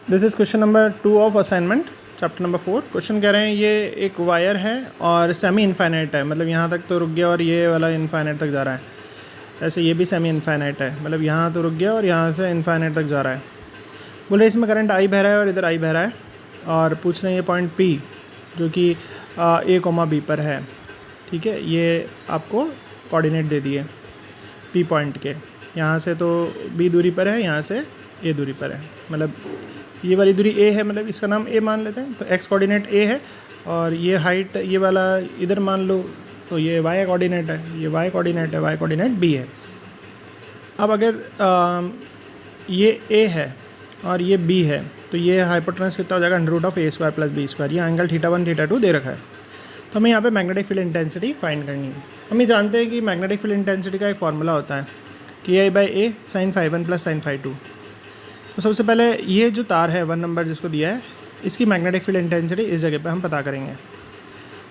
This is question number 2 of assignment chapter number 4। Question कह रहे हैं ये एक वायर है और सेमी इनफाइनाइट है, मतलब यहाँ तक तो रुक गया और ये वाला इनफाइनाइट तक जा रहा है। ऐसे ये भी सेमी इनफाइनाइट है, मतलब यहाँ तो रुक गया और यहाँ से इनफाइनाइट तक जा रहा है। बोल रहे इसमें करंट आई बह रहा है और इधर आई बह रहा है, और पूछ रहे हैं ये पॉइंट P जो कि A, B पर है। ठीक है, ये आपको कोऑर्डिनेट दे दिए P पॉइंट के। यहाँ से तो B दूरी पर है, यहाँ से A दूरी पर है, मतलब ये वाली दूरी A है, मतलब इसका नाम A मान लेते हैं। तो x कोऑर्डिनेट A है और ये हाइट ये वाला इधर मान लो, तो ये y कोऑर्डिनेट है, ये y कोऑर्डिनेट है, y कोऑर्डिनेट B है। अब अगर ये A है और ये B है, तो ये हाइपोटेनस कितना हो जाएगा, √(a² + b²। ये एंगल θ1 θ2 दे रखा है। तो हमें यहाँ पे मैग्नेटिक फील्ड इंटेंसिटी फाइंड करनी है। हम ये जानते हैं कि मैग्नेटिक फील्ड इंटेंसिटी का एक फॉर्मूला होता है KI/A sin φ1 + sin φ2। तो सबसे पहले ये जो तार है 1 नंबर जिसको दिया है, इसकी मैग्नेटिक फील्ड इंटेंसिटी इस जगह पे हम पता करेंगे।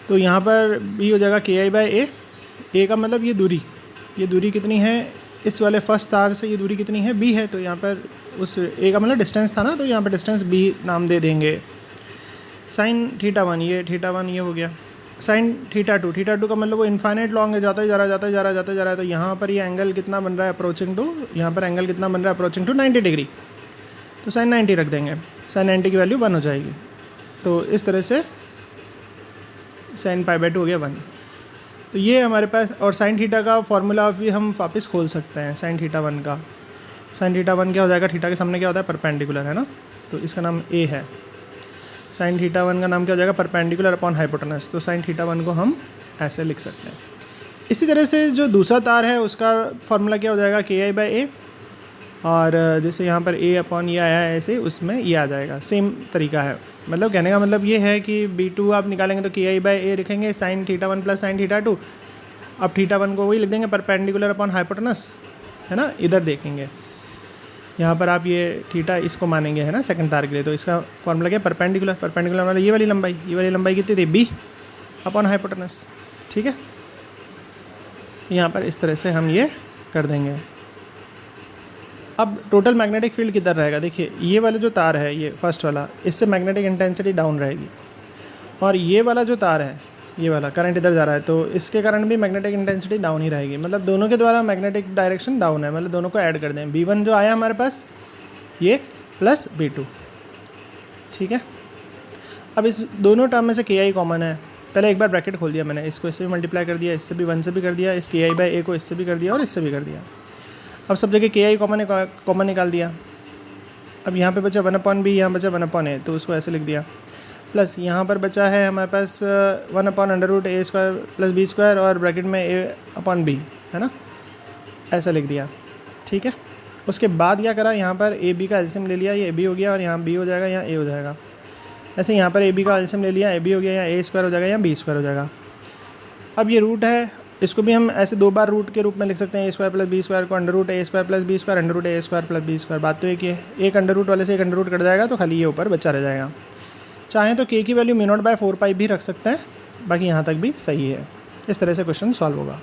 तो यहाँ पर B हो जाएगा KI/A। A का मतलब ये दूरी कितनी है, इस वाले फर्स्ट तार से ये दूरी कितनी है, B है। तो यहाँ पर उस A का मतलब डिस्टेंस था ना, तो यहाँ पर डिस्टेंस B नाम दे देंगे। साइन θ1 ये हो गया। साइन θ2 का मतलब वो इनफाइनाइट लॉन्ग है, जाता ही जा रहा है। तो यहाँ पर ये एंगल कितना बन रहा है, अप्रोचिंग टू, यहाँ पर एंगल कितना बन रहा है, अप्रोचिंग टू 90 डिग्री। तो साइन 90 रख देंगे, साइन 90 की वैल्यू 1 हो जाएगी। तो इस तरह से साइन π/2 हो गया 1। तो ये हमारे पास, और साइन थीटा का फॉर्मूला भी हम वापस खोल सकते हैं। साइन θ1 का, साइन θ1 क्या हो जाएगा, थीटा के सामने क्या होता है, परपेंडिकुलर है ना, तो इसका नाम A है। साइन θ1 का नाम क्या हो जाएगा, परपेंडिकुलर अपॉन हाइपोटेनस। तो साइन θ1 को हम ऐसे लिख सकते हैं। इसी तरह से जो दूसरा तार है उसका फॉर्मूला क्या हो जाएगा, KI/A, और जैसे यहाँ पर A/, ये आया है ऐसे, उसमें ये आ जाएगा। सेम तरीका है, मतलब कहने का मतलब ये है कि B2 आप निकालेंगे तो KI/A लिखेंगे sin θ1 + sin θ2। अब θ1 को वही लिख देंगे, परपेंडिकुलर अपॉन हाइपोटेनस, है ना। इधर देखेंगे, यहाँ पर आप ये थीटा इसको मानेंगे, है ना, सेकंड तार के लिए। तो इसका फॉर्मूला क्या है, परपेंडिकुलर मतलब ये वाली लंबाई कितनी थी, B अपॉन हाइपोटेनस। ठीक है, यहाँ पर इस तरह से हम ये कर देंगे। अब टोटल मैग्नेटिक फील्ड किधर रहेगा, देखिए ये वाला जो तार है, ये फर्स्ट वाला, इससे मैग्नेटिक इंटेंसिटी डाउन रहेगी, और ये वाला जो तार है, ये वाला करंट इधर जा रहा है, तो इसके कारण भी मैग्नेटिक इंटेंसिटी डाउन ही रहेगी। मतलब दोनों के द्वारा मैग्नेटिक डायरेक्शन डाउन है, मतलब दोनों को ऐड कर दें। B1 जो आया हमारे पास, ये प्लस B2। ठीक है, अब इस दोनों टर्म में से KI कॉमन है। पहले एक बार ब्रैकेट खोल दिया मैंने, इसको इससे भी मल्टीप्लाई कर दिया, इससे भी 1 से भी कर दिया, इस KI/A को इससे भी कर दिया और इससे भी कर दिया। अब सब जगह KI कॉमन निकाल दिया। अब यहाँ पे बचा 1/B, यहाँ बचा 1/A, तो उसको ऐसे लिख दिया। प्लस यहाँ पर बचा है हमारे पास 1/√a² + b² और ब्रैकेट में A/B, है ना, ऐसा लिख दिया। ठीक है, उसके बाद क्या करा, यहाँ पर AB का एलसीएम ले लिया, ये AB हो गया, और यहाँ B हो जाएगा, यहाँ A हो जाएगा। ऐसे यहाँ पर AB का एलसीएम ले लिया, AB हो गया, यहाँ A² हो जाएगा, यहाँ B² हो जाएगा। अब ये रूट है, इसको भी हम ऐसे 2 बार रूट के रूप में लिख सकते हैं। A² + b² को √a² + b², √a² + b²। बात तो एक अंडर रूट वाले से एक अंडर रूट कट जाएगा, तो खाली ये ऊपर बचा रह जाएगा। चाहें तो K की वैल्यू μ0/4π भी रख सकते हैं, बाकी यहाँ तक भी सही है। इस तरह से क्वेश्चन सॉल्व होगा।